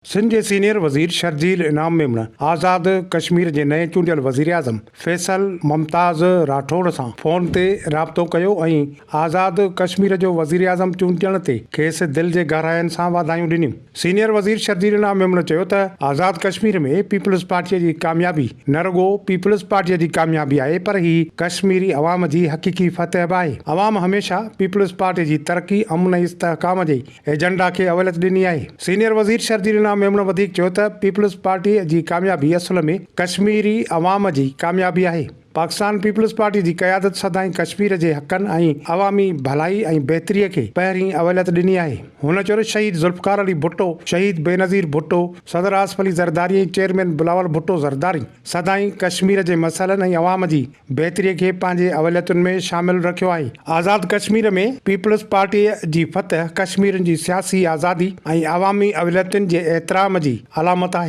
सिंध जे senior वज़ीर शर्जील इनाम मेमण आज़ाद कश्मीर जे नए चूंडियल वज़ीर आज़म फैसल मुमताज़ राठौड़ सां फ़ोन ते राब्तो कयो ऐं आज़ाद कश्मीर जो वज़ीर आज़म चूंडियण ते खेसि दिलि जे गहराइनि सां वाधायूं ॾिनियूं। सीनियर वज़ीर शर्जील इनाम मेमण चयो त आज़ाद कश्मीर में पीपल्स पार्टीअ जी कामयाबी न रुॻो पीपल्स पार्टीअ जी कामयाबी आहे पर ही कश्मीरी अवाम जी हक़ीक़ी फतह बि आहे। अवाम हमेशह पीपल्स पार्टीअ जी तरक़ी अमन ऐं इस्तेहकाम जे एजेंडा खे अवलियत ॾिनी आहे। सीनियर वज़ीर शर्जील मेमण वधीक चयो त पीपल्स पार्टीअ जी कामयाबी असल में कश्मीरी अवाम जी कामयाबी आहे। पाकिस्तान पीपल्स पार्टी जी क़यादत सदाईं कश्मीर जे हक़नि ऐं अवामी भलाई ऐं बहितरीअ खे पहिरीं अवलियत ॾिनी आहे। हुन चयो शहीद ज़ुल्फ़कार अली भुट्टो, शहीद बेनज़ीर भुट्टो, सदर आसिफ अली ज़रदारी ऐं चेयरमैन बिलावल भुट्टो ज़रदारी सदाईं कश्मीर जे मसइलनि ऐं अवाम जी बहितरीअ खे पंहिंजे अवलियतुनि में शामिल रखियो आहे। आज़ाद कश्मीर में पीपल्स पार्टीअ जी फतह कश्मीर जी सियासी आज़ादी ऐं अवामी अवलियतुनि जे एतिराम जी अलामत आहे।